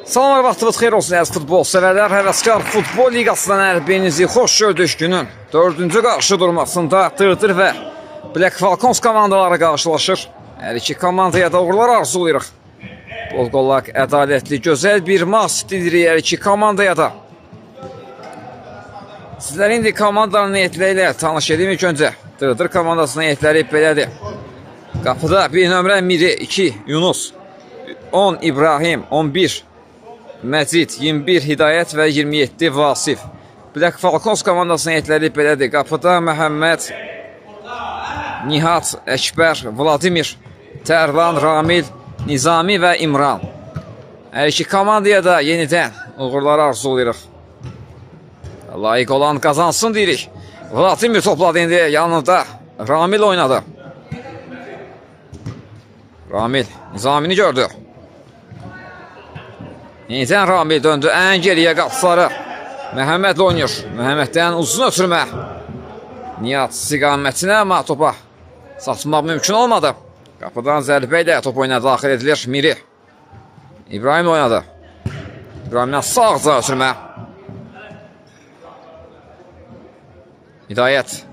Salamlar, vaxtınız xeyir olsun əziz futbol sevərlər. Həvəskar futbol liqasından ərbiyinizi xoş gördük. Günün 4-cü qarşı durmasında Dırdır və Black Falcons komandaları qarşılaşır. Hər iki komandaya da uğurlar arzulayırıq. Bol qollaq, ədalətli, gözəl bir maç dilirik hər iki komandaya da. Sizlər indi komandanın heyətləri ilə tanış edeyim ilk öncə. Dırdır komandasının heyətləri belədir. Qapıda 1 nömrə Miri, 2 Yunus, 10 İbrahim, 11 Məcid, 21 Hidayət və 27 Vasif. Black Falcons komandasının heyətləri belədir. Qapıda Məhəmməd, Nihat, Əkbər, Vladimir, Tərlan, Ramil, Nizami və İmran. Hər iki komandaya da yenidən uğurlar arzulayırıq. Layiq olan qazansın deyirik. Vladimir topladı indi yanında. Ramil oynadı. Ramil Nizamini gördü. Yenidən Ramil döndü. Ən geriyə qapıları Məhəmmədlə oynayır. Məhəmməddən uzun ötürmə. Nihat istiqamətinə amma topa satmaq mümkün olmadı. Qapıdan zərbə ilə top oyuna daxil edilir. Miri İbrahim oynadı. İbrahimdən sağca ötürmə. Hidayət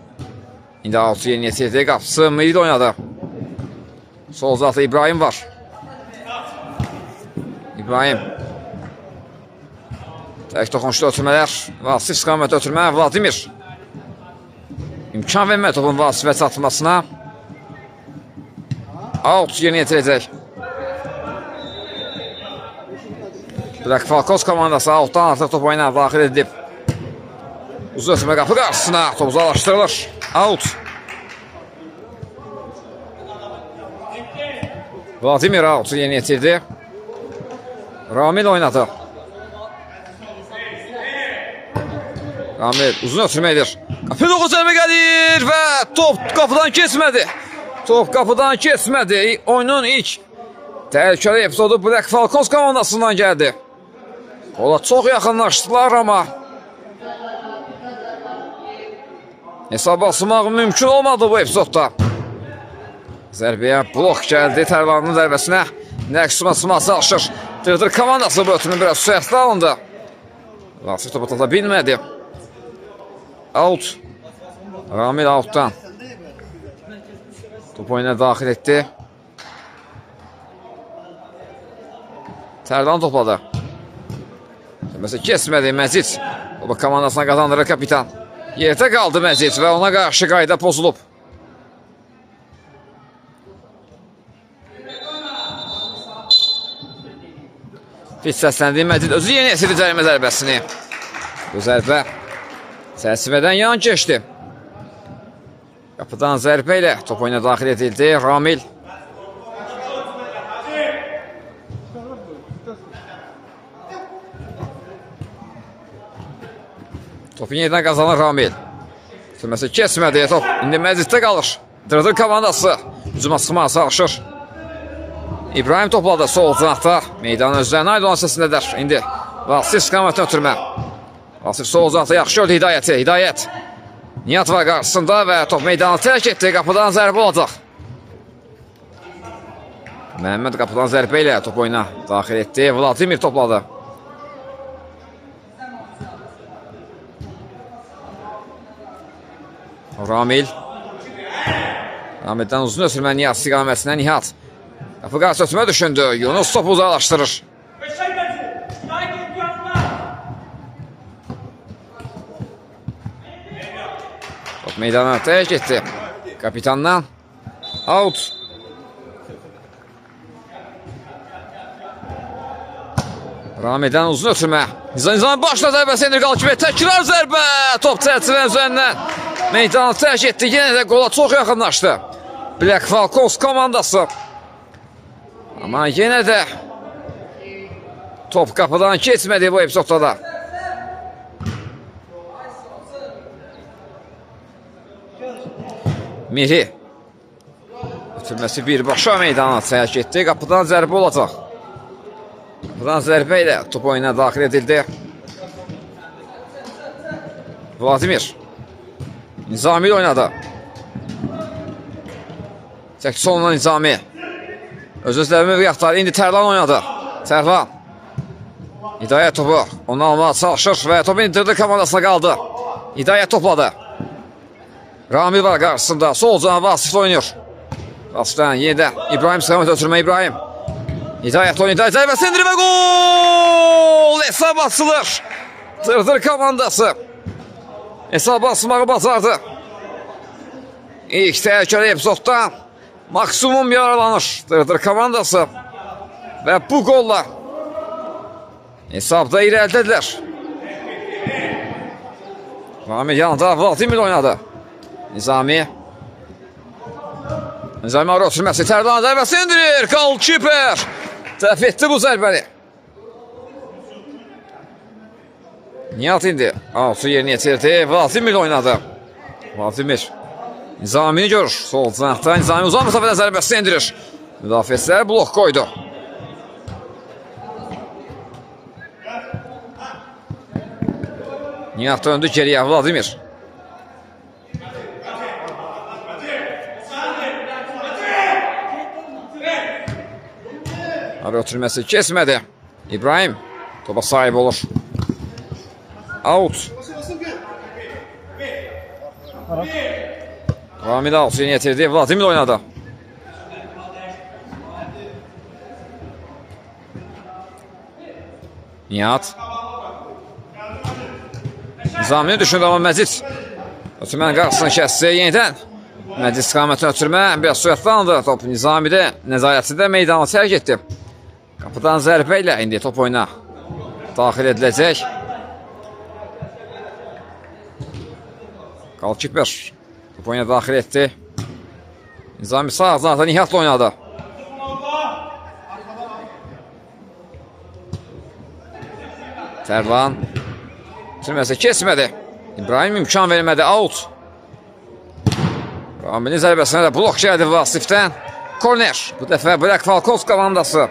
İndi 6 yeni yetirdi. Qapısı Miri oynadı. Sol zatı İbrahim var. İbrahim tək toxunçlu ötürmələr. Vasif istiqamət ötürmə. Vladimir İmkan vermə topun Vasifə çatmasına. Out yeni yetirəcək. Black Falcons komandası outdan artıq top oyuna daxil edib. Uzun ötürmə qapı qarşısına. Top uzaqlaşdırılır. Out. Vladimir out'u yeni yetirdi. Ramil oynadı. Ramil uzun ötürməkdir. Qapı doğucamı gəlir və top qapıdan keçmədi. Top qapıdan keçmədi. Oyunun ilk təhlükəli epizodu Black Falcons komandasından gəldi. Ola çox yaxınlaşdılar amma hesab basmaq mümkün olmadı bu epizodda. Zərbəyə blok gəldi. Tərlanın zərbəsinə Nəqsuma çalışır. Dırdır komandası bu ötürünün biraz səhətli alındı. Vasif topu tata bilmədi. Out. Ramil outdan. Top oyuna daxil etdi. Tərlan topladı. Məsələn kesmədi Məcid. Topu komandasına qazandırır kapitan. Yerdə qaldı Məcid və ona qarşı qayda pozulub. Fit səsləndiyi Məcid özü yeni esiri cərimə zərbəsini. Bu zərbə çərçivədən yan keçdi. Qapıdan zərbə ilə top oyuna daxil edildi. Ramil. Topu yenidən qazanır Ramil. Sürməsi kesmədi top. İndi Məciddə qalır. Dırdır komandası hücuma çıxmağa çalışır. İbrahim topladı sol cinahda. Meydanın özlərinə aid olan səsindədir. İndi Vasif istiqamətini ötürmə. Vasif sol cinahda yaxşı gördü Hidayəti. Hidayət Nihat var qarşısında və top meydanı tərk etdi. Qapıdan zərbə olacaq. Məhəmməd qapıdan zərbə ilə top oyuna daxil etdi. Vladimir topladı. Ramil. Ramildən uzun ötürmə Nihat istiqamətinə. Nihat qapı qarşı ötürmə düşündü. Yunus topu uzaqlaşdırır. Top meydana tərk etdi. Kapitandan out. Ramildən uzun ötürmə. Nizami başla zərbəsi endir qalib kimi. Təkrar zərbə. Top çərçivənin üzərindən meydanı tərk etdi. Yenə də qola çox yaxınlaşdı Black Falcons komandası. Amma yenə də top qapıdan keçmədi bu epizodda da. Miri ötürməsi birbaşa meydana tərk etdi. Qapıdan zərbə olacaq. Qapıdan zərbə ilə top oyuna daxil edildi. Vladimir Nizami oynadı. Tək sonuna Nizami. Öz-özlərini bir yaxtarı. İndi Tərlan oynadı. Tərlan Hidayət topu onu almağa çalışır və topu indirdi komandasına qaldı. Hidayət topladı. Ramil var qarşısında. Sol can Vasif oynayır. Vasifdən yenidən İbrahim istiqamət ötürmə İbrahim. Hidayət oynayır. Zərbəsi indirmə gol! Hesab açılır. Dırdır komandası. Hesab açılmağı bacardı. İlk təhlükəli epizodda maksimum yaralanır Dırdır komandası. Və bu golla hesabda irəlidədirlər. Ramil yanında Vladimir oynadı. Nizami arı ötürməsi. Tərlan zərbəsi indirir. Golkiper dəf etdi bu zərbəni. Nihat indi. Altı yerini yetirdi. Vladimir oynadı. Vladimir Nizamini görür. Sol cinahda Nizami uzan məsafədən zərbəsini indirir. Müdafiəçilər blok qoydu. Nihat döndü geriyə. Vladimir. Arı ötürməsi kesmədi. İbrahim topa sahib olur. Out. Ramil Alçı'nı yetirdi. Vladimir oynadı. Nihat. Nizamini düşündü ama Məcid ötürmənin qarşısını kəsdi. Yenidən Məcid istiqamətini ötürmə biraz sürətlandı. Top Nizami'də nəzarətində meydanı tərk etdi. Qapıdan zərbə ilə indi top oyuna daxil ediləcək. Golkiper top oyuna daxil etdi. Nizami sağ azanada Nihat'la oynadı. Tərlan sürməsi kesmədi. İbrahim imkan vermədi. Out. Ramil'in zərbəsinə də blok gəldi Vasifdən. Korner. Bu dəfə Black Falcons komandası.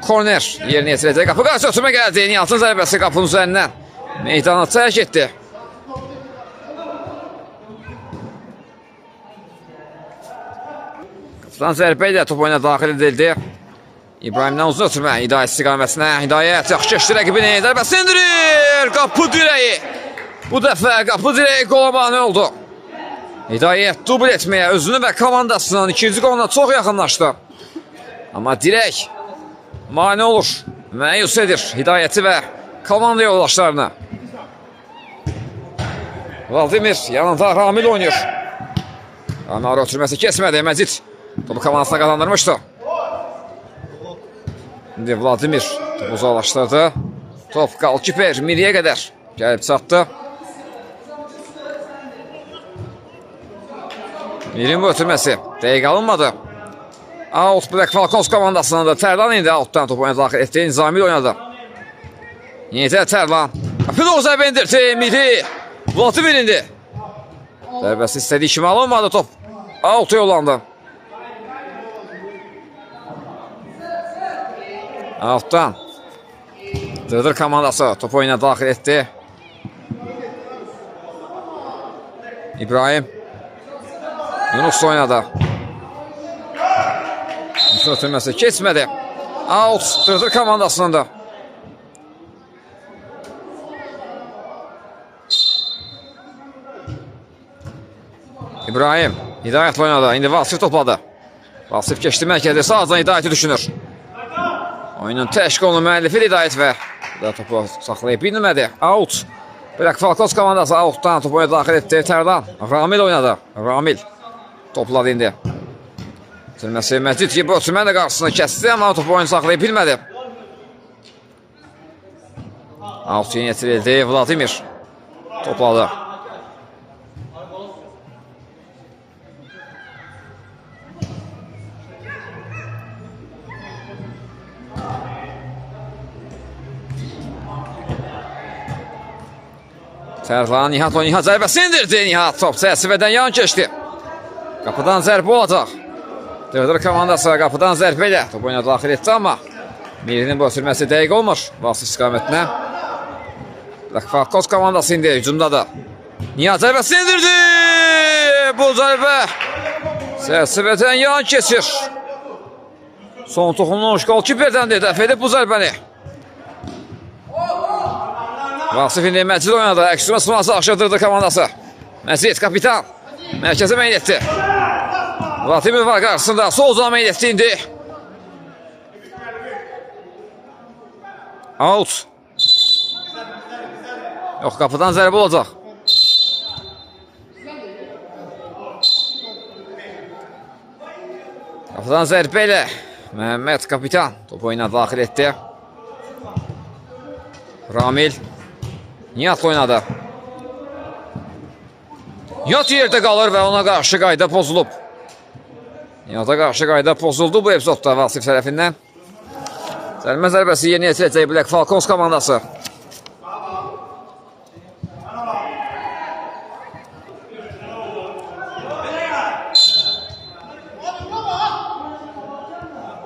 Korner yerini yetirəcək. Qapı qarşı ötürmə gəldi. Nihat'ın zərbəsi qapının üzərindən meydana tərk etdi. Qapıdan zərbə ilə top oyuna daxil edildi. İbrahimdən uzun ötürmə. Hidayət istiqamətinə. Hidayət yaxşı keçdi rəqibini. Zərbəsi indirir. Qapı dirəyi. Bu dəfə qapı dirəyi qola mane oldu. Hidayət dubl etməyə özünü və komandasının ikinci qoluna çox yaxınlaşdı. Amma dirək mane olur. Məyus edir Hidayəti və komanda yoldaşlarını. Vladimir yanında Ramil oynayır. Ramil ötürməsi kesmədi. Məcid topu komandasına qazandırmışdı. İndi Vladimir topu uzaqlaşdırdı. Top Golkiper Miriyə qədər gəlib çatdı. Mirin bu ötürməsi dəqiq alınmadı. Out Black Falcons komandasının da Tərlan indi outdan topu oyuna daxil etdi. Nizami oynadı. Yenidə Tərlan. Pilor zərbə indirdi. Miri. Vladimir indi. Zərbəsi istədiyi kimi alınmadı top. Out'a yollandı. Outdan Dırdır komandası topu oyuna daxil etdi. İbrahim Yunus oynadı. Ötürməsi keçmədi. Out Dırdır komandasının da. İbrahim Hidayət oynadı. İndi Vasif topladı. Vasif keçdi mərkəzdə. Sağdan Hidayəti düşünür. Oyunun təşq olunun müəllifi Hidayət və topu saxlayıb bilmədi. Out. Black Falcons komandası outdan topu oyuna daxil etdi. Tərlan. Ramil oynadı. Ramil topladı indi. Sürməsi Məcid gibi ötürmə də qarşısını kəsdi, amma topu oyunu saxlayıb bilmədi. Out yeni yetirildi. Vladimir topladı. Tərlan Nihat o Nihat zərbəsi indirdi. Nihat top çərçivədən yan keçdi. Qapıdan zərbə olacaq. Dırdır komandası qapıdan zərbə ilə top oyuna daxil etdi, amma Mirinin bu ötürməsi dəqiq olmur. Vasif istiqamətinə. Black Falcons komandası indi hücumdadır. Nihat zərbəsi indirdi. Bu zərbə çərçivədən yan keçir. Son toxunmuş Golkiperdən də dəf edib bu zərbəni. Vasif indi Məcid oynadı. Əksürmə sınması aşırdırdı komandası. Məcid kapitan. Mərkəzə meyil etdi. Vladimir var qarşısında. Sol uzağa meyil etdi indi. Out. Yox, qapıdan zərbə olacaq. Qapıdan zərbə ilə Məhəmməd kapitan top oyuna daxil etdi. Ramil Nihat oynadı. Nihat yerdə qalır və ona qarşı qayda pozulub. Nihata qarşı qayda pozuldu bu epizodda Vasif tərəfindən. Zəlmə zərbəsi yeni yetirəcək Black Falcons komandası.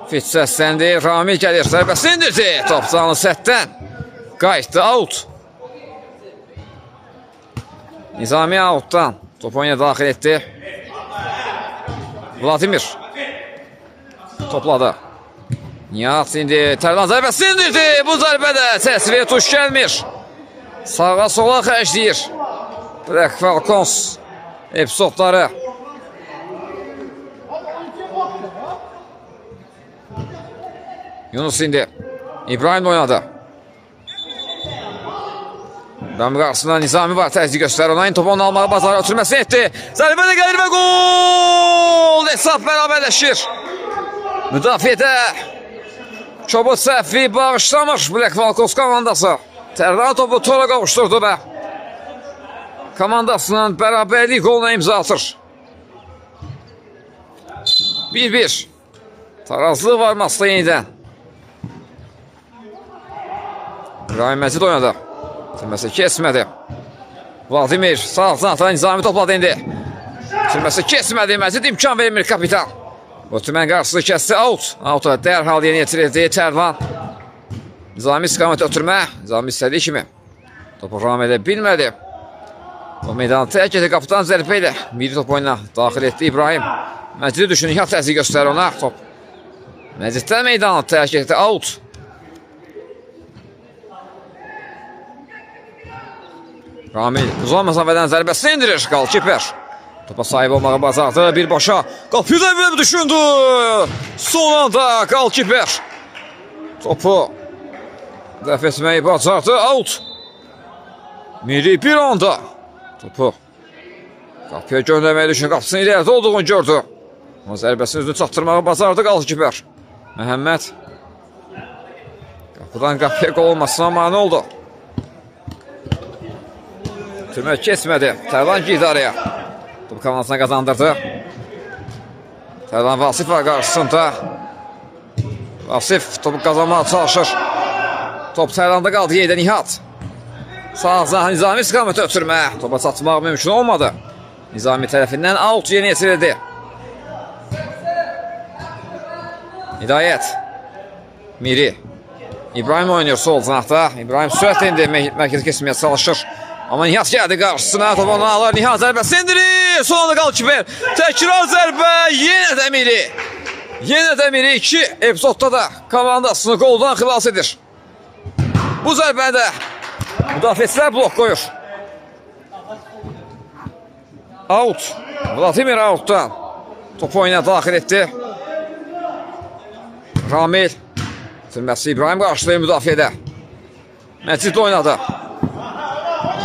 Fit səsləndi, Ramil gəlir, zərbəsi indirdi. Top canı sətdən. Qayıtdı, out. Nizami outdan top oyuna daxil etdi. Vladimir topladı. Nihat indi, Tərlan zərbəsi indirdi. Bu zərbədə təsvir tuş gəlmir. Sağa sola xərcləyir Black Falcons epizodları. Yunus indi. İbrahim oynadı. İbrahim qarşısında Nizami var. Təzyiq göstərir ona. Topu onu almağa bazara ötürməsi etdi. Zərbə də gəlir və gol! Hesab bərabərləşir. Müdafiədə çobud səhvi bağışlamış Black Falcons komandası. Tərlan topu tora qavuşturdu və komandasının bərabərlik qoluna imza atır. 1-1. Tarazlı var masada yenidən. İbrahim Məcid oynadı. Sürməsi kesmədi. Vladimir sağ atan Nizami topladı indi. Sürməsi kesmədi. Məcid imkan vermir kapitan. Otümən qarşısını kəsdi. Out. Out'a dərhal yeni yetirildi. Tərlan. Nizami istiqamət ötürmə. Nizami istədiyi kimi. Topu ram edə bilmədi. O meydanı tərk edir qapıdan zərbə ilə. Miri top oyuna daxil etdi İbrahim. Məcidi düşünür. Nihat təzyiq göstərir ona. Top. Məciddən meydanı tərk etdi. Out. Ramil uzun məsafədən zərbəsini indirir. Qalkiper topa sahib olmağı bacardı. Birbaşa qapıda bir düşündü. Son anda Qalkiper topu dəf etməyi bacardı. Out. Miri bir anda topu qapıya göndərməyi düşün. Qapısının ilərdə olduğunu gördü. Ama zərbəsini üzünü çatdırmağı bacardı Qalkiper. Məhəmməd qapıdan qapıya qol olmasına mane oldu. Tümə kesmədi. Tərlan girdi araya. Top komandasına qazandırdı. Tərlan Vasif var qarşısında. Vasif topu qazanmağa çalışır. Top Tərlanda qaldı. Yerdə Nihat. Sağ ağzına Nizami istiqaməti ötürmə. Topa çatmaq mümkün olmadı. Nizami tərəfindən out yeni yetirildi. Hidayət. Miri. İbrahim oynuyor sol cinahda. İbrahim sürətlə indi mərkəzi kesməyə çalışır. Amma Nihat gəldi qarşısına, topu onu alır, Nihat zərbəsi indirir, son anda Qalkiper, təkrar zərbə, yenə də Miri. Yenə də Miri 2 epizodda da komandasını qoldan xilas edir. Bu zərbədə müdafiəçilər blok qoyur. Out, Vladimir outdan topu oyuna daxil etdi. Ramil, sürməsi İbrahim qarşılayır müdafiədə. Məcid oynadı.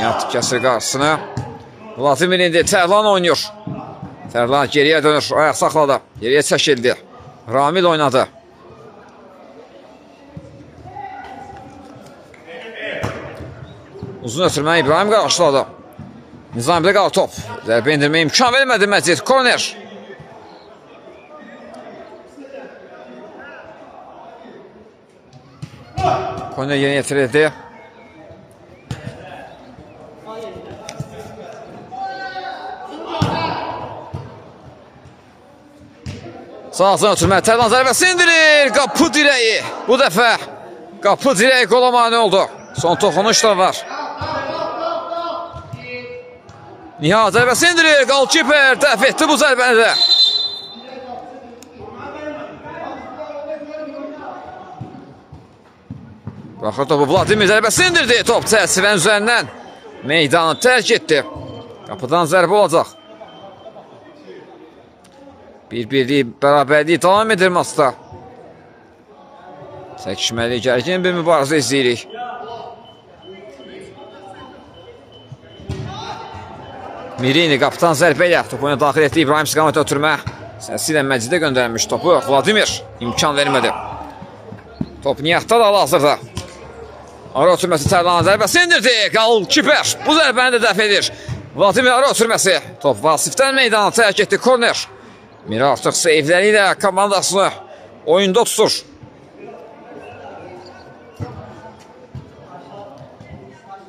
Nihat kəsir qarşısını. Vladimir indi Tərlan oynuyor. Tərlan geriyə dönür. Ayaq saxladı. Geriyə çəkildi. Ramil oynadı. Uzun ötürmə İbrahim qarşıladı. Nizamidə qalır top. Zərbə indirməyə imkan vermədi Məcid. Korner. Korner yeni yetirildi. Sağ ağzına ötürmə, Tərlan zərbəsi indirir, qapı dirəyi. Bu dəfə qapı dirəyi qola mane oldu. Son toxunuş da var. Nihat zərbəsi indirir, Qalkiper dəf etdi bu zərbəni də. Baxır topu Vladimir zərbəsi indirdi. Top çərçivənin üzərindən meydanı tərk etdi. Qapıdan zərbə olacaq. Bir-birlik, bərabərlik davam edir maçda. Çəkişməli, gərgin bir mübarizə izləyirik. Mirini qapıdan zərbə ilə topu oyuna daxil etdi. İbrahim istiqamətə ötürmə. Səsi ilə Məcidə göndərilmiş topu. Vladimir imkan vermədi. Top Nihatda da hal-hazırda. Ara ötürməsi Tərlanın zərbəsi indirdi. Qal-kiper bu zərbəni də dəf edir. Vladimir ara ötürməsi. Top Vasifdən meydana tərk etdi. Korner. Miri artıq seyfləri ilə komandasını oyunda tutur.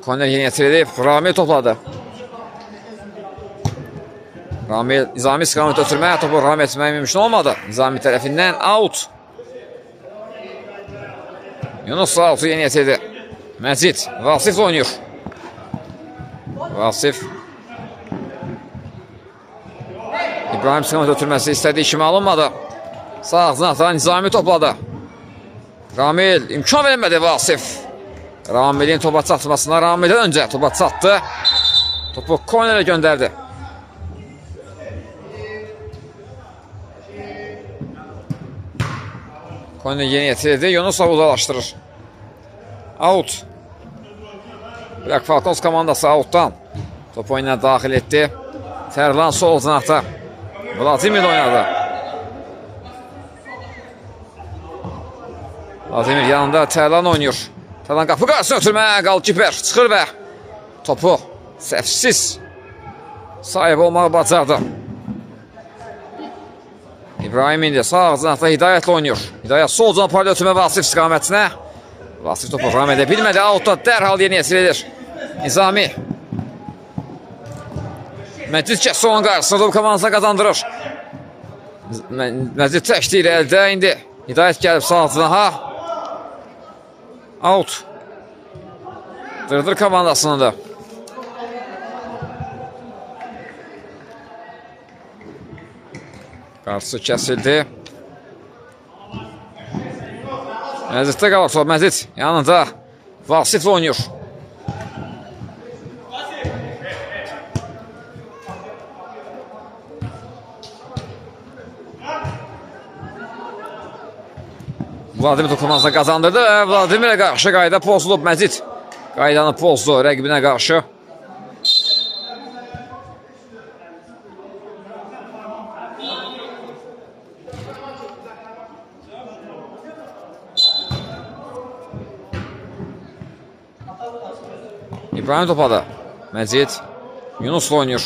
Korner yeni yetirilib. Ramil topladı. Ramil Nizami istiqamətə ötürmə. Topu Ramil etməyə mümkün olmadı. Nizami tərəfindən out. Yunus out'u yeni yetirdi. Məcid Vasif oynuyor. Vasif İbrahim istiqamətə ötürməsi istədiyi kimi alınmadı. Sağ ağzına atan Nizami topladı. Ramil imkan vermədi Vasif. Ramil'in topa çatmasına Ramil'den öncə topa çatdı. Topu kornerə göndərdi. Korner yeni yetirildi. Yunusov uzalaşdırır. Out. Black Falcons komandası out'tan. Top oyuna daxil etdi. Tərlan sol cinahda. Vladimir oynadı. Vladimir yanında Tərlan oynuyor. Tərlan qapı qarşısına ötürmə. Qal-kiper çıxır və topu səhvsiz sahib olmağı bacardı. İbrahim indi sağ cinahda Hidayətlə oynuyor. Hidayət sol cinah paralel ötürmə Vasif istiqamətinə. Vasif topu ram edə bilmədi. Out'da dərhal yeni yetirilir. Nizami. Məcid kəssi onun qarşısında topu komandasına qazandırır. Məcid təkdir əldə indi. Hidayət gəlib sağ cinaha. Out. Dırdır komandasını da. Qarşısı kəsildi. Məciddə qalır top. Məcid yanında Vasif oynuyor. Vladimir topunazda qazandırdı və Vladimirə qarşı qayda pozulub. Məcid qaydanı pozdu rəqibinə qarşı. İbrahim topada. Məcid Yunusla oynuyor.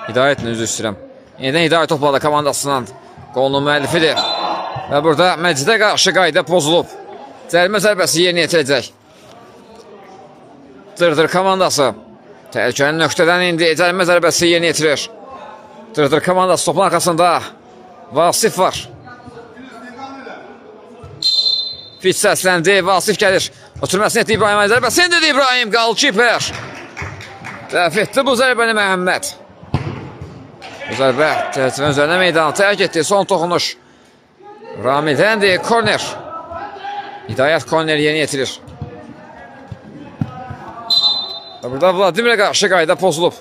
Hidayətlə üzü istəyirəm. Yenidən Hidayət topada komandasından qolunun müəllifidir. Və burada Məcidə qarşı qayda pozulub. Cərimə zərbəsi yerinə yetirəcək. Dırdır komandası. Təhlükəli nöqtədən indi cərimə zərbəsi yerinə yetirir. Dırdır komandası topun arxasında Vasif var. Fit səsləndi. Vasif gəlir. Oturmasını etdi İbrahim. Zərbəsi indirdi İbrahim. Qal-kiper. Dəf etdi bu zərbəni Məhəmməd. Bu zərbə çərçivənin üzərinə meydanı tərk etdi. Son toxunuş. Ramil'dendi. Korner. Hidayət korner yeni yetirir. Burada Vladimirə qarşı qayda pozulub.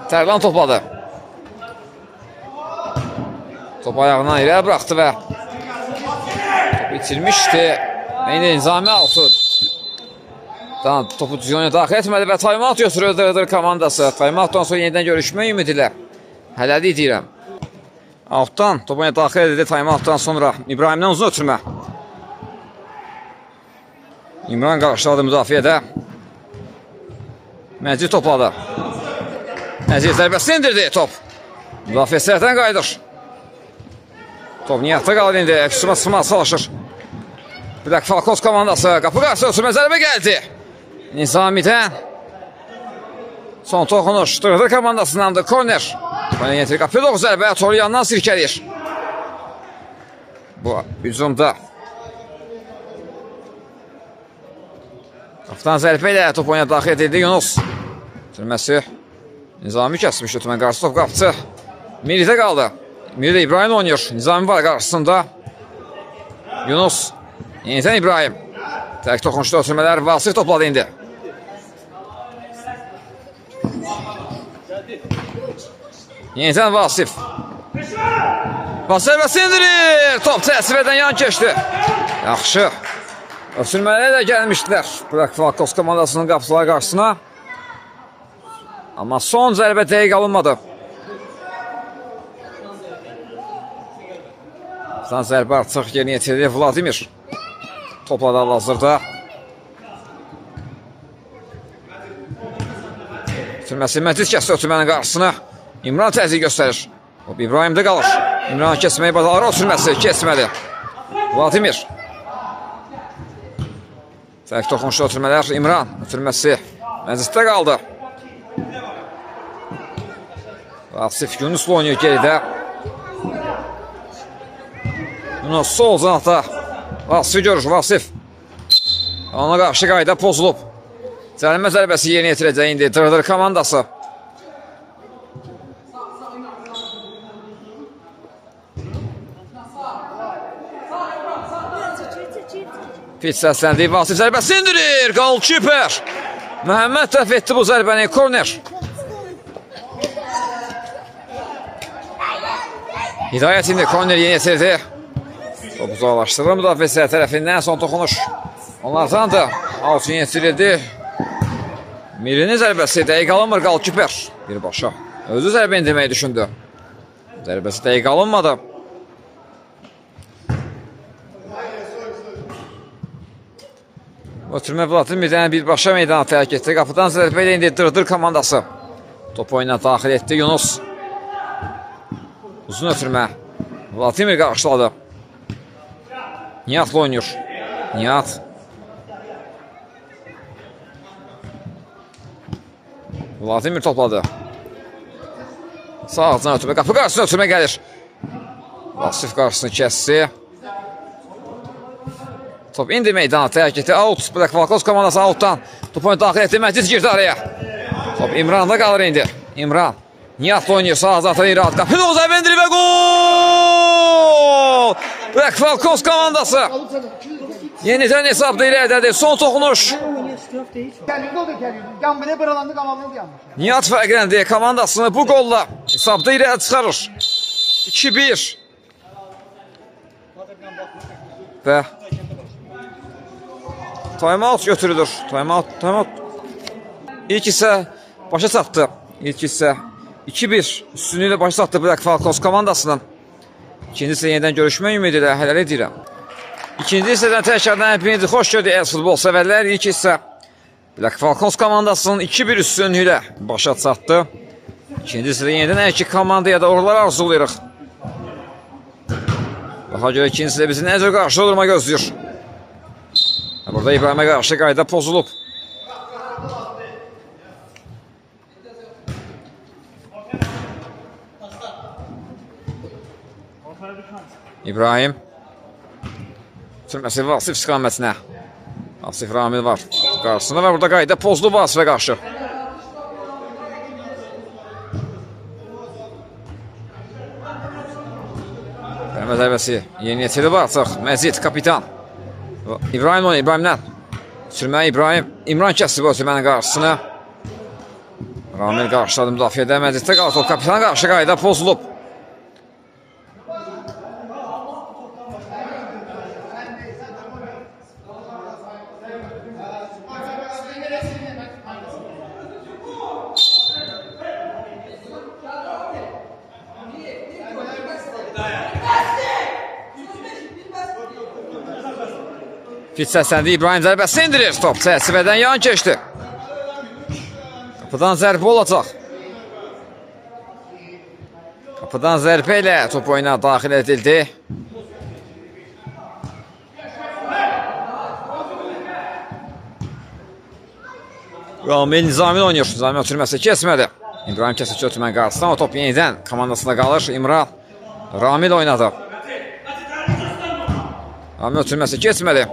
Tərlan topladı. Top ayağından irəli bıraxdı və top itirmişdi. İndi Nizami altı. Topu düzgünə daxil etmədi və timeout götürür Dırdır komandası. Timeoutdan sonra yenidən görüşmək ümidi hələlik deyirəm. Altdan topu daxil edildi timeoutdan sonra. İbrahimdən uzun ötürmə. İmran qarşıladı müdafiədə. Məcid topladı. Məcid zərbəsi indirdi top. Müdafiə səhətdən qayıdır. Top Nihatda qalır indi. Əksuma sıxmaya çalışır. Black Falcons komandası. Qapı qarşısı ötürmə zərbə gəldi. Nizami'dən. Son toxunuş. Dırdır komandasındandır. Korner. Korner yetirir. Qapıya doğru zərbə. Toru yandan sirkəlir. Bu hücumda Qapıdan zərbə ilə top oyuna daxil edildi Yunus. Sürməsi. Nizami kəsmiş ötmən qarşı top qapıcı. Miridə qaldı. Miridə İbrahim oynayır. Nizami var qarşısında. Yunus. Yenidən İbrahim. Tək toxunuşda ötürmələr Vasif topladı indi. Yenidən Vasif. Vasif zərbəsi indirir. Top təsir edən yan keçdi. Yaxşı. Ötürmələrə də gəlmişdilər. Bırak Falkos komandasının qapıçıları qarşısına. Amma son zərbə dəqiq alınmadı. Zərbə artıq yerinə yetirildi Vladimir. Topladı hal-hazırda. Sürməsi Məcid kəsdi ötürmənin qarşısına. İmran təzyiq göstərir. İbrahimdə qalır. İmran kəsməyi bacarır, ötürməsi kesmədi. Vladimir. Tək toxunuşda ötürmələr İmran. Ötürməsi Məciddə qaldı. Vasif Yunus'la oynuyor geridə. Yunus sol zanata. Vasif'i görür, Vasif. Ona qarşı qayda pozulub. Cərimə zərbəsi yerinə yetirəcək indi Dırdır komandası. Fit səsləndi, Vasif zərbəsi indirir. Golkiper. Məhəmməd dəf etdi bu zərbəni, korner. Hidayət indi korner yeni yetirdi. Top uzaqlaşdırılır müdafiəsi tərəfindən son toxunuş. Onlardan da out yeni yetirildi. Mirinin zərbəsi dəqiq alınmır Golkiper. Birbaşa özü zərbə indirməyi düşündü. Zərbəsi dəqiq alınmadı. Ötürmə Vladimirdən birbaşa meydana tərk etdi. Qapıdan zərbə ilə indi Dırdır komandası. Top oyuna daxil etdi Yunus. Uzun ötürmə. Vladimir qarşıladı. Nihat'la oynuyor. Nihat. Vladimir topladı. Sağ altına ötürmə. Qapı qarşısına ötürmə gəlir. Vasif qarşısını kəsdi. Top indi meydana tərk etdi. Out. Bırak Falkos komandası outdan. Top oyunu daxil etdi. Məcid girdi araya. Top İmran'da qalır indi. İmran. Nihat'la oynuyor. Sağ zatını İrad. Qapını o zərbə indirir və gol! Bırak Falkos komandası. Yenidən hesabda ilerlədi. Son toxunuş. Nihat fərqləndi komandasını bu golla hesabda ilerə çıxarır. 2-1. Və time-out götürülür. Time-out. İlk isə başa çatdı. İlk isə 2-1 üstünlüylə başa çatdı Bırak Falkos komandasının. İkinci isə yenidən görüşmək ümidi ilə hələl edirəm. İkinci hissədən təkrardan hepinizi xoş gördük futbol sevərlər. İlk hissə Bırak Falkos komandasının 2-1 üstünlüylə başa çatdı. İkinci hissədə yenidən hər iki komandaya da uğurlar arzulayırıq. Daha görə ikinci hissədə bizi nə cür qarşı olurma gözləyir. Burada İbrahimə qarşı qayda pozulub. İbrahim. Sürməsi Vasif istiqamətinə. Vasif Ramil var. Qarşısında və burada qayda pozulub Vasifə qarşı. Qələmə zərbəsi yeni yetirilib artıq. Məcid, kapitan. İbrahim onu, İbrahimdən. Sürmə İbrahim. İmran kəsdi bu sürmənin qarşısına. Ramil qarşıladı müdafiədə. Məciddə qaldı. Kapitan qarşı qayda pozulub. Fit səsləndi, İbrahim zərbəsi indirir. Top çərçivədən yan keçdi. Qapıdan zərbə olacaq. Qapıdan zərbə ilə top oyuna daxil edildi. Ramil Nizami oynuyor. Nizami ötürməsi kesmədi. İbrahim kəsici ötürmən qarşısında o top yenidən komandasında qalır. İmran Ramil oynadı. Ramil ötürməsi kesmədi.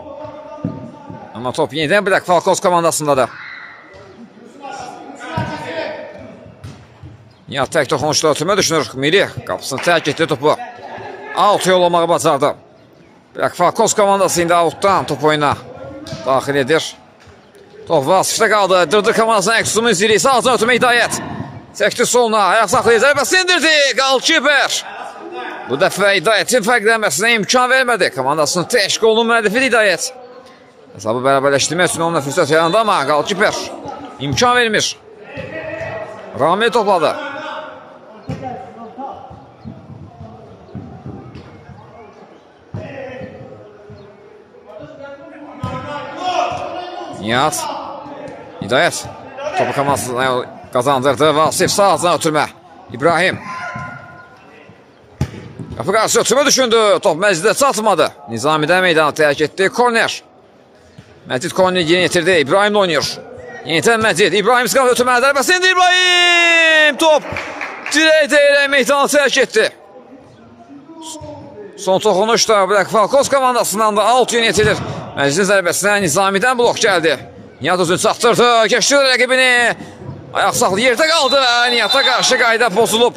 Amma top yenidən Black Falcons komandasında da. Nihat tək toxunuşda ötürmə düşünür. Miri qapısını tərk etdi topu. Out yollamağı bacardı. Black Falcons komandası indi outdan top oyuna daxil edir. Top Vasifdə qaldı. Dırdır komandasının əks uzumun zirisi ağzına ötürmə hidayət. Çəkdi soluna. Ayaq saxlayır. Zərbəsi indirdi. Goalkeeper. Bu dəfə hidayətin fərqlənməsinə imkan vermədi. Komandasının tək qolunun müəllifi hidayət. Hesabı bərabərləşdirmək üçün onunla fürsət yarandı amma goalkeeper imkan vermir. Ramil topladı. Nihat. Hidayət. Topu komandasına qazandırdı. Vasif sağ ağzına ötürmə. İbrahim. Qapı qarşı ötürmə düşündü. Top məclidə çatmadı. Nizamidən meydana tərk etdi. Korner. Məcid korneri yeni yetirdi. İbrahim oynayır. Yenidən Məcid. İbrahim sıqam ötürmə. Dərbəsi indi İbrahim. Top dirək deyirək meydana tərk etdi. Son toxunuş da Black Falcons komandasından da out yeni yetirir. Məcidin zərbəsinə Nizamidən blok gəldi. Nihat özünü çatdırdı. Keçdi rəqibini. Ayaq saxlı yerdə qaldı. Nihat'a qarşı qayda pozulub.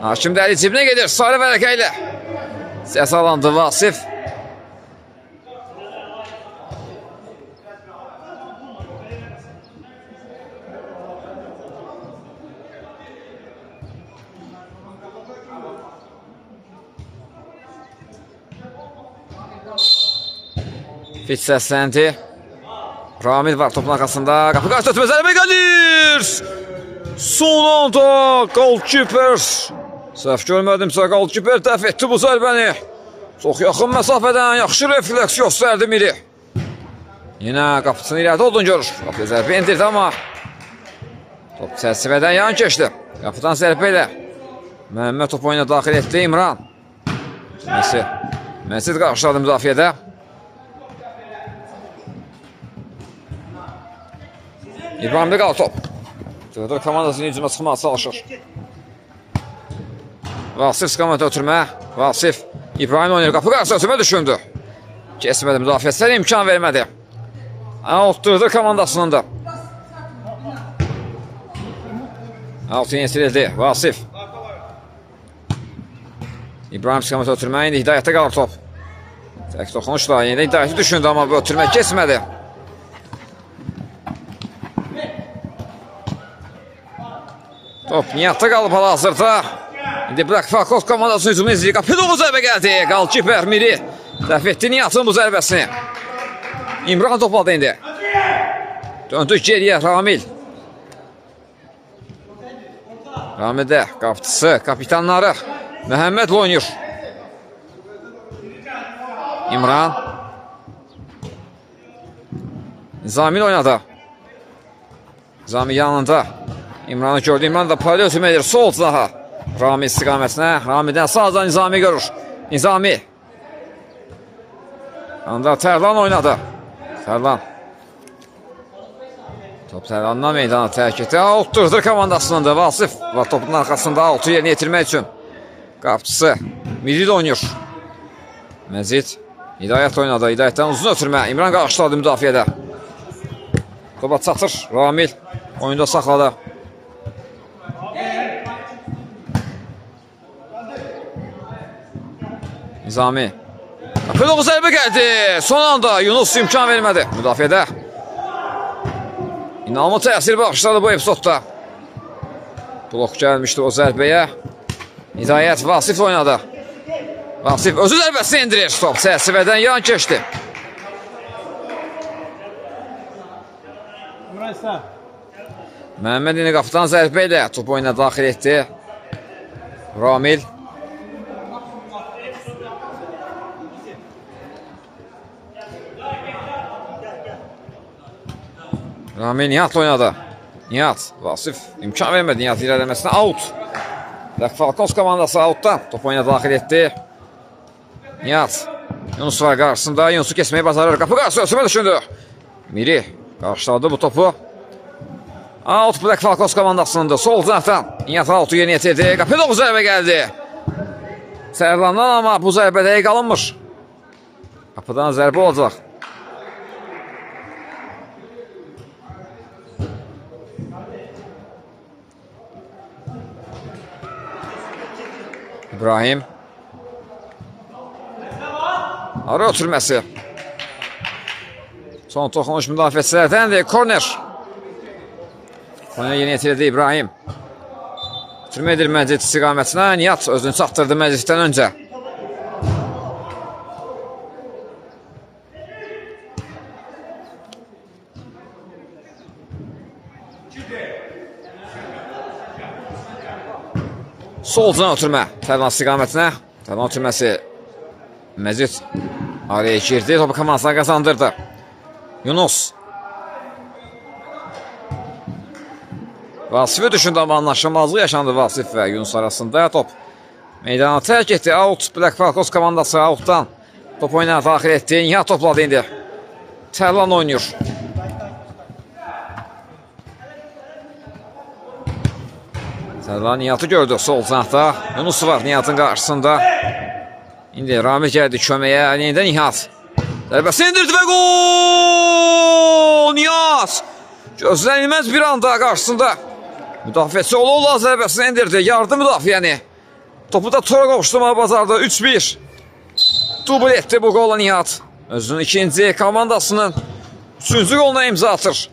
Hakim Dəli cibinə gedir. Sarı vərəqə ilə. Səs alandı Vasif. Fit səsləndi. Ramil var topun arxasında. Qapı qarşı ötürmə zərbə gəlir. Son anda goalkeeper. Səhv görmədimsə goalkeeper dəf etdi bu zərbəni. Çox yaxın məsafədən yaxşı refleks göstərdi Miri. Yenə qapısını irədə olduğunu görür. Qapıya zərbə indirdi amma top çərçivədən yan keçdi. Qapıdan zərbə ilə Məhəmməd top oyuna daxil etdi. İmran. Məsid qarşıladı müdafiədə. İbrahim'de qaldı top. Dırdır komandasının hücuma çıxmağa çalışır. Vasif sıqamətə ötürmə. Vasif. İbrahim oynayır. Qapı qarşı ötürmə düşündü. Kesmədi müdafiəçilərə imkan vermədi. Out dırdır komandasının da. Out yenisildi. Vasif. İbrahim sıqamətə ötürmə. İndi hidayətdə qalır top. Tək toxunuşla yenidə hidayəti düşündü amma bu ötürmə kesmədi. Top Nihat'ta qalıb hal-hazırda. İndi Black Falcons komandasının hücumunu izləyir. Qapıda o zərbə gəldi. Goalkeeper Miri dəf etdi Nihat'ın bu zərbəsini. İmran topladı indi. Döndü geriyə Ramil. Ramildə qapıçısı, kapitanları Məhəmmədlə oynayır. İmran. Nizami oynadı. Nizami yanında. İmran'ı gördü. İmran da payla ötürmə edir. Sol daha. Ramil istiqamətinə. Ramildən sağdan Nizami görür. Nizami. Anda Tərlan oynadı. Tərlan. Top Tərlandan meydana tərk etdi. Outdurdur komandasının da. Vasif var topun arxasında out'u yerinə yetirmək üçün. Qapçısı Miri oynayır. Məcid. Hidayət oynadı. Hidayətdən uzun ötürmə. İmran qarşıladı müdafiədə. Topa çatır. Ramil oyunda saxladı. Nizami. Qapıda o zərbə gəldi. Son anda Yunus imkan vermədi. Müdafiədə. İnanılmaz təsir bağışladı bu epizodda. Blok gəlmişdi o zərbəyə. Hidayət Vasif oynadı. Vasif özü zərbəsini indirir. Top çərçivədən yan keçdi. Məhəmməd yine qapıdan zərbə ilə top oyuna daxil etdi. Ramil. Ramil Nihat'la oynadı. Nihat. Vasif imkan vermədi Nihat ilerləməsinə. Out. Black Falcons komandası outdan top oyuna daxil etdi. Nihat. Yunus var qarşısında. Yunus'u kesməyi bacarır. Qapı qarşı ötürmə düşündü. Miri qarşıladı bu topu. Out Black Falcons komandasında. Sol cinahdan Nihat out'u yeni yetirdi. Qapıda o zərbə gəldi. Sərlandan amma bu zərbə dəqiq alınmır. Qapıdan zərbə olacaq. İbrahim. Ara ötürməsi. Son toxunuş müdafiəçilərdəndir. Korner. Korner yeni yetirdi İbrahim. Ötürmə edir Məcid istiqamətinə. Nihat özünü çatdırdı Məciddən öncə. Solcan ötürmə. Tərlan istiqamətinə. Tərlan ötürməsi. Məcid araya girdi. Topu komandasına qazandırdı. Yunus. Vasif'i düşündü ama anlaşılmazlıq yaşandı Vasif və Yunus arasında. Top meydana tərk etdi. Out. Black Falcons komandası outdan. Top oynana daxil etdi. Nihat topladı indi. Tərlan oynuyor. Tərlan Nihat'ı gördü sol cinahda. Yunus var Nihat'ın qarşısında. İndi Rami gəldi köməyə. Yenidən Nihat. Zərbəsini indirdi və gol! Nihat! Gözlənilməz bir anda qarşısında. Müdafiəçi ola zərbəsini indirdi. Yardı müdafiəni. Topu da tora qovuşturmağı bacardı. 3-1. Dubl etdi bu qolla Nihat. Özünün ikinci komandasının 3-cü qoluna imza atır.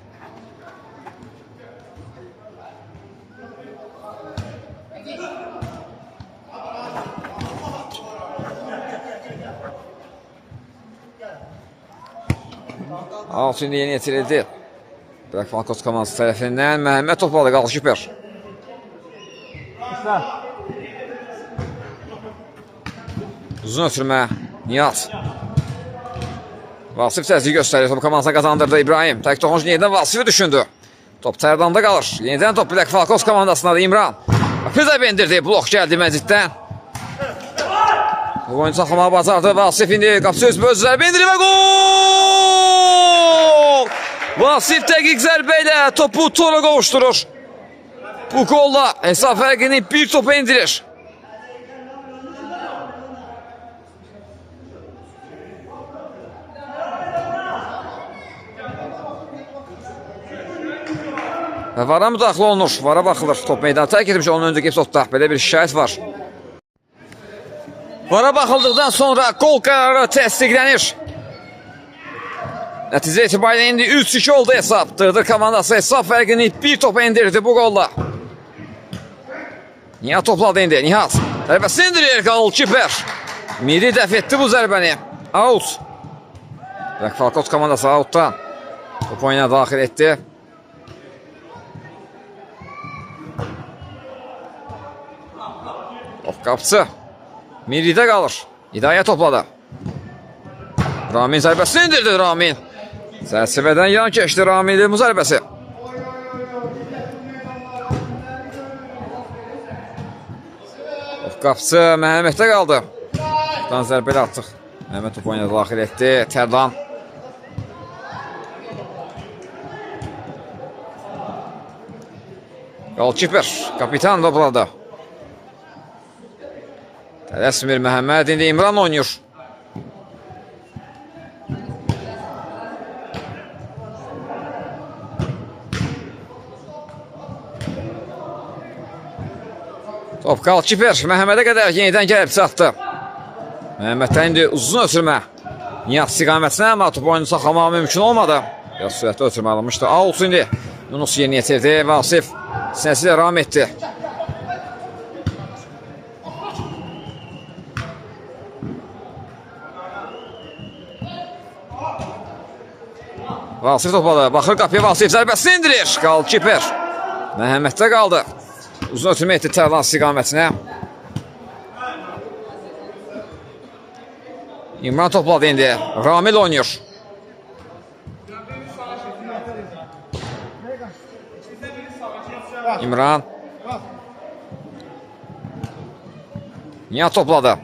Alt indi yeni yetirildi. Black Falcons komandası tərəfindən Məhəmməd topladı qalşiper. Uzun ötürmə Nihat. Vasif təzyiq göstərir. Top komandasına qazandırdı İbrahim. Tək toxunuş yenidən Vasifi düşündü. Top Tərdanda qalır. Yenidən top Black Falcons komandasındadır İmran. Pizə bendirdi. Blok gəldi Məciddən. Bu oyunu saxlamağı bacardı. Vasif indi qapısı öz bözlər bendirir və gol! Vasif dəqiq zərbə ilə topu tora qovuşturur. Bu qolla hesab fərqini bir topa indirir. Və vara müdaxilə olunur. Vara baxılır. Top meydanı tərk etmiş onun öncəki epizodda. Belə bir şikayət var. Vara baxıldıqdan sonra qol qərarı təsdiqlənir. Nəticə etibarilə indi 3-2 oldu hesab. Dırdır komandası hesab fərqini bir topa indirdi bu qolla. Nihat topladı indi. Nihat. Zərbəsini indirir golkiper. Miri dəf etdi bu zərbəni. Out. Black Falcons komandası outdan. Top oyuna daxil etdi. Top qapçı. Miridə qalır. İdayə topladı. Ramin zərbəsini indirdi Ramin. Sərçəbədən yan keçdi Ramin'in müzərbəsi. Top qapçı Məhəmməddə qaldı. Topdan zərbəli atdıq. Məhəmməd top oyuna daxil etdi. Tərlan. Golkiper. Kapitan topladı. Tələsmir Məhəmməd, indi İmran oynuyor. Top golkiper Məhəmmədə qədər yenidən gəlib çatdı. Məhəmməddən indi uzun ötürmə. Nihat istiqamətinə, amma top oyunu saxlamaq mümkün olmadı. Biraz sürətli ötürmə alınmışdı. Out indi. Yunus yeni yetirdi. Vasif sinəsilə ram etdi. Vasif topladı. Baxır qapıya Vasif zərbəsini indirir. Golkiper. Məhəmməddə qaldı. Uzun ötürmə etdi Tərlan istiqamətinə. İmran topladı indi. Ramil oynuyor. İmran. Nihat topladı.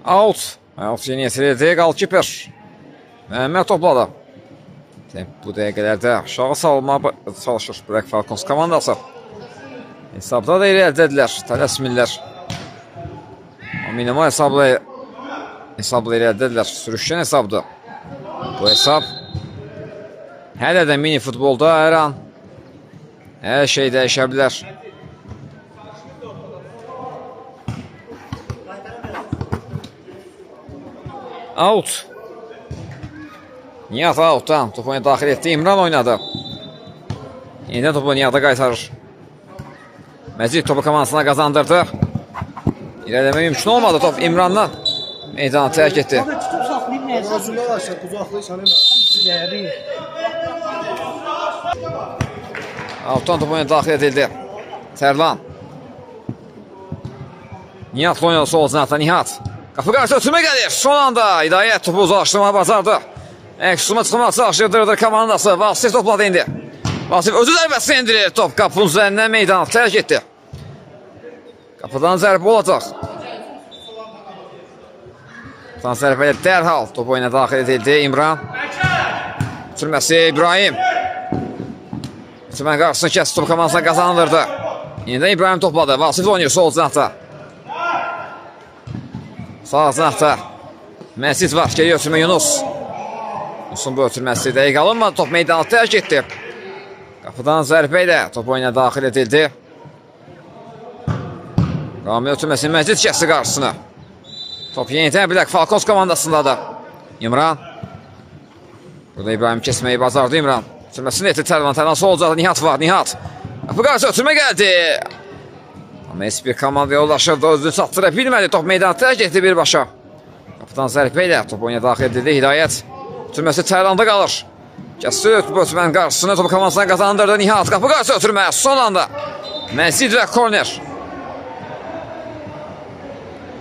Out. Out yeni yetirildi. Golkiper. Məhəmməd topladı. Bu dəqiqələrdə aşağı salınmağa çalışır Black Falcons komandası. Hesabda da irəlidədirlər. Tələsmirlər. Minimal hesabla irəlidədirlər. Sürüşkən hesabda. Bu hesab hələ də mini futbolda hər an hər şey dəyişə bilər. Out. Nihat outdan topu oyuna daxil etdi. İmran oynadı. Yenidən topu Nihata qaytarır. Məcid topu komandasına qazandırdı. İlerləmə mümkün olmadı. Top İmrandan meydanı tərk etdi. Outdan topu oyuna daxil edildi. Tərlan. Nihatla oynadı sol cinatda. Nihat. Qapı qarşı ötürmə gəlir. Son anda Hidayət topu uzaqlaşdırmağı bacardı. Əksuma çıxmaq çalışdırdır komandası. Vasif topladı indi. Vasif özü zərbəsini indirir. Top qapının üzərindən meydanı tərk etdi. Qapıdan zərbə olacaq. Qapıdan zərbə ilə dərhal top oyuna daxil edildi. İmran. Ötürməsi İbrahim. Ötürmənin qarşısını kəsdi. Top komandasına qazanılırdı. Yenidən İbrahim topladı. Vasif oynayır sol cinatda. Sağ cinatda. Məsid var. Geliyor ötürmə Yunus. Yunus'un bu ötürməsi dəqiq alınmadı. Top meydanı tərk etdi. Qapıdan zərbə ilə top oyuna daxil edildi. Ramil ötürməsi Məcid kəsdi qarşısını. Top yenidən Bilək Falkons komandasındadır. İmran. Burada İbrahim kesməyi bacardı İmran. Ötürməsini etdi Tərlan. Tərlan sol olacaqdı. Nihat var. Nihat. Qapı qarşı ötürmə gəldi. Amma heç bir komanda yoldaşırdı. Özünü çatdıra bilmədi. Top meydanı tərk etdi birbaşa. Qapıdan zərbə ilə top oyuna daxil edildi. Hidayət. Ötürməsi Tərlanda qalır. Kəsdi ötürmənin qarşısını. Topu komandasına qazandırdı. Nihat. Qapı qarşı ötürmə. Son anda. Məsid və korner.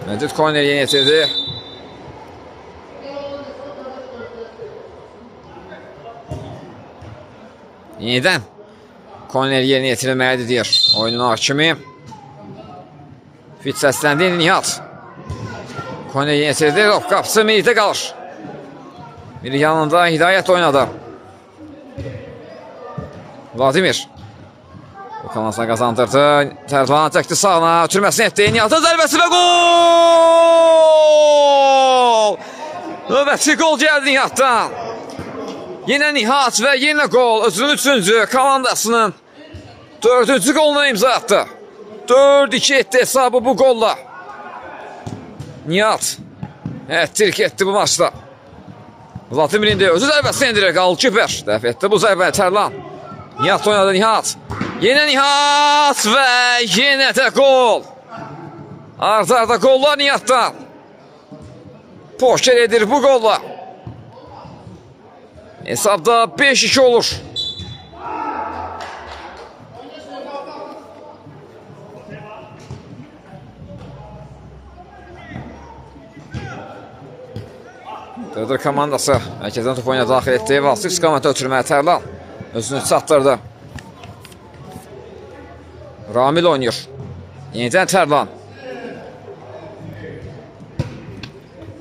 Məcid korner yeni yetirdi. Yenidən korner yeni yetirilməlidir deyir oyunun hakimi. Fit səsləndi Nihat. Korner yeni yetirdi. Qapısı Mirdə qalır. Bir yanında Hidayət oynadı. Vladimir. O komandasına qazandırdı. Tərlan çəkdi sağına. Ötürməsini etdi. Nihatın zərbəsi və gol! Növbəti gol gəldi Nihatdan. Yenə Nihat və yenə gol. Özünün 3-cü komandasının 4-cü qoluna imza atdı. 4-2 etdi hesabı bu golla. Nihat hat-trik etdi bu maçda. Vladimir indi özü zərbəsini indirir. Qalkiper dəf etdi bu zərbəni Tərlan. Nihat oynadı Nihat. Yenə Nihat və yenə də gol. Arda gollar Nihatdan. Poker edir bu golla. Hesabda 5-2 olur. Dördür komandası mərkəzdən top oyuna daxil etdi. Vasif istiqamətə ötürməyə Tərlan. Özünü çatdırdı. Ramil oynayır. Yenidən Tərlan.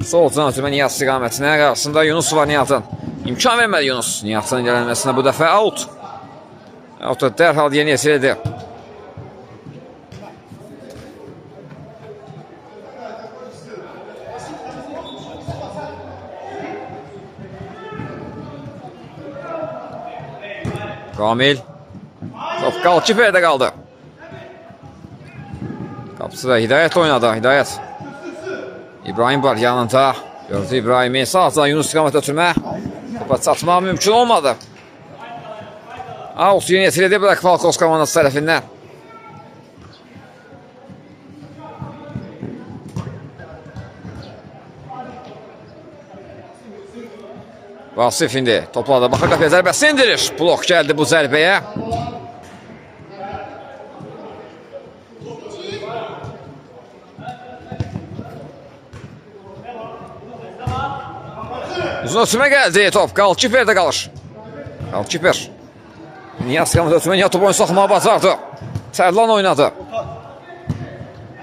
Sol can ötürmə Nihat istiqamətinə. Qarşısında Yunus var Nihatın. İmkan vermədi Yunus. Nihatın gələnməsinə bu dəfə out. Out'da dərhal yeni yetirildi. Ramil. Top qalkiperdə qaldı. Qapısı da Hidayət oynadı. Hidayət. İbrahim var yanında. Gördü İbrahim'i. Sağdan Yunus istiqamətə ötürmə. Topa çatmaq mümkün olmadı. Out yeni yetirildi Bilək Falkons komandası tərəfindən. Vasif indi topladı. Baxır qapıya zərbəsi indirir. Blok gəldi bu zərbəyə. Uzun ötürmə gəldi. Top qalkiperdə qalır. Qalkiper. Nihat istiqamətə ötürmə. Nihat top oyunu saxlamağa bacardı. Tərlan oynadı.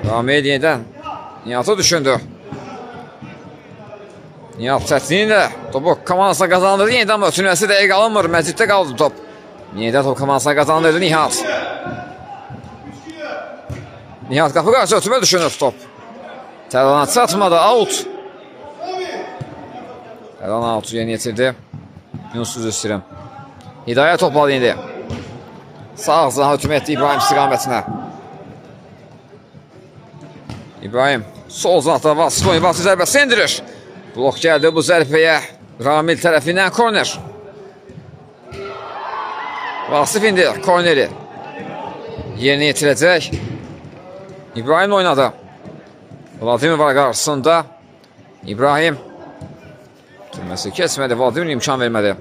Ramil yenidən Nihatı düşündü. Nihat çətinliklə topu komandasına qazandırdı. Yenidən ötürməsi dəqiq alınmır. Məciddə qaldı top. Yenidən top komandasına qazandırdı Nihat. Nihat qapı qarşı ötürmə düşünür top. Tərlana çatmadı. Out. Tərlan Altu yeni yetirdi. Yunus üzü istəyirəm. Hidayət topladı indi. Sağ ağzına hücum etdi İbrahim istiqamətinə. İbrahim sol zanatda Vasif oyun. Vasif zərbəsi endirir. Blok gəldi bu zərbəyə. Ramil tərəfindən korner. Vasif indi korneri. Yerinə yetirəcək. İbrahim oynadı. Vladimir var qarşısında. İbrahim. Türməsi kesmədi. Vladimir imkan vermədi.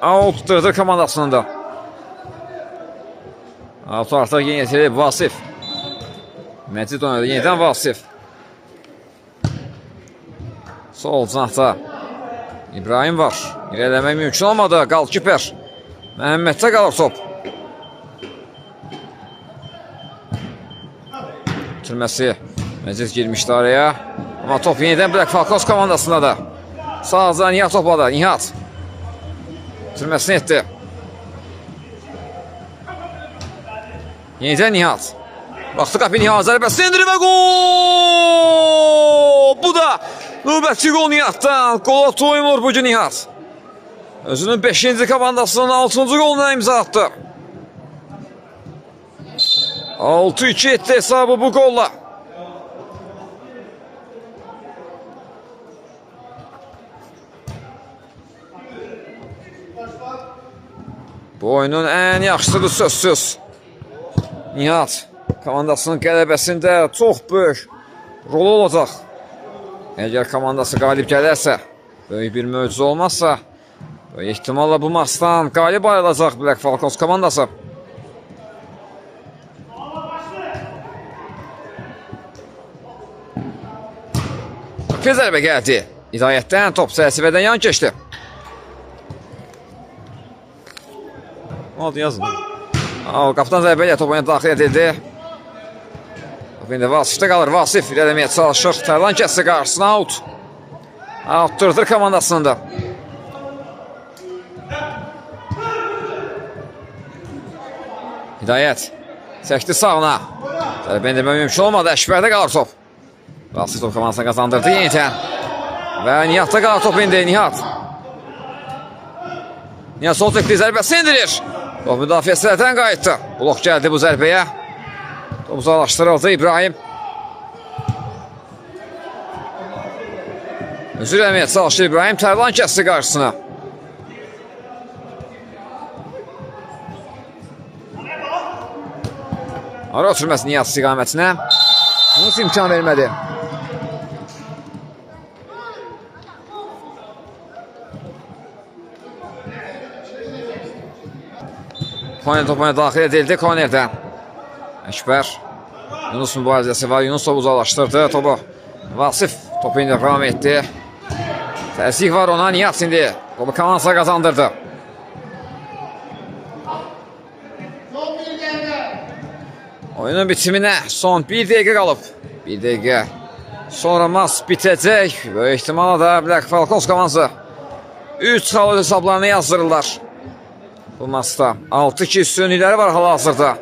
Out dırdır komandasının da. Out artıq yeni yetirilib Vasif. Məcid oynadı. Yenidən Vasif. Sol canatda İbrahim var. İrələmək mümkün olmadı. Qalkiper. Məhəmməddə qalır top. Türməsi. Məcid girmişdi araya. Amma top yenidən Black Falcons komandasında da. Sağ Nihat topladı. Nihat. Türməsini etdi. Yenidən Nihat. Baxdı qapı Nihat. Zərbəsi endirir və gol! Bu da növbəti gol Nihatdan. Qola toymur bu gün Nihat. Özünün 5-ci komandasının 6-cı goluna imza attı. 6-2 etdi hesabı bu golla. Bu oyunun ən yaxşısıdır sözsüz. Nihat komandasının qələbəsində çox böyük rolu olacaq. Əgər komandası qalib gələrsə, böyük bir möcüzə olmazsa, böyük ehtimalla bu maçdan qalib ayrılacaq Black Falcons komandası. Bir zərbə gəldi. Hidayətdən top çərçivədən yan keçdi. Oldu yazın. Qapıdan zərbə ilə top oyuna daxil edildi. Top indi Vasifdə qalır. Vasif irələməyə çalışır. Tərlan kəsdi qarşısına out. Out dırdır komandasında. Hidayət. Çəkdi sağına. Zərbə indirmə mümkün olmadı. Əşbərdə qalır top. Vasif top komandasına qazandırdı yenidən. Və Nihatda qalır top indi. Nihat. Nihat sol çəkdi. Zərbəsi indirir. Top müdafiəçilərdən qayıtdı. Blok gəldi bu zərbəyə. Top uzaqlaşdırıldı İbrahim. Özür eləməyə çalışır İbrahim. Tərlan kəsdi qarşısına. Ara ötürməsi Nihat istiqamətinə. Yunus imkan vermədi. Koner topuna daxil edildi Koner'dən. Əkbər. Yunus mübarizəsi var. Yunus topu uzaqlaşdırdı. Topu Vasif topu indi ram etdi. Təzyiq var ona. Nihat indi topu komandasına qazandırdı. Oyunun bitiminə son 1 dəqiqə qalıb. 1 dəqiqə sonra maç bitəcək. Böyük ehtimalla da Black Falcons komandası 3 xal hesablarını yazdırırlar. Bu maçda 6-2 üstünlükləri var hal-hazırda.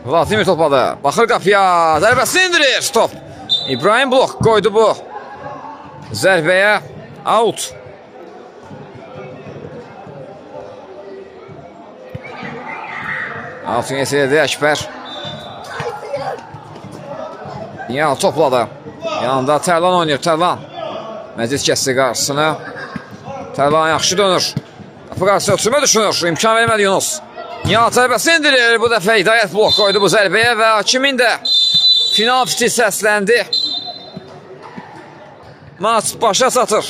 Vladimir topladı. Baxır qapıya. Zərbəsini indirir. Top. İbrahim blok qoydu bu zərbəyə. Out. Altın yetirdi Əkbər. Nihat topladı. Yanında Tərlan oynayır. Tərlan. Məcid kəsdi qarşısını. Tərlan yaxşı dönür. Qapı qarşısına ötürmə düşünür. İmkan vermədi Yunus. Nihat zərbəsi indirir. Bu dəfə Hidayət blok qoydu bu zərbəyə və hakimin də final fiti səsləndi. Maç başa çatır.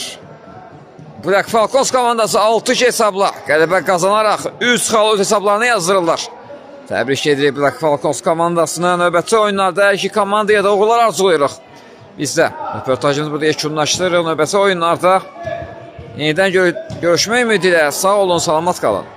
Black Falcons komandası 6-2 hesabla qələbə qazanaraq 3 xal hesablarını yazdırırlar. Təbrik edirik Black Falcons komandasına. Növbəti oyunlarda hər iki komandaya da uğurlar arzulayırıq. Biz də röportajımız burada yekunlaşdırırıq. Növbəti oyunlarda yenidən görüşmək ümidi ilə sağ olun, salamat qalın.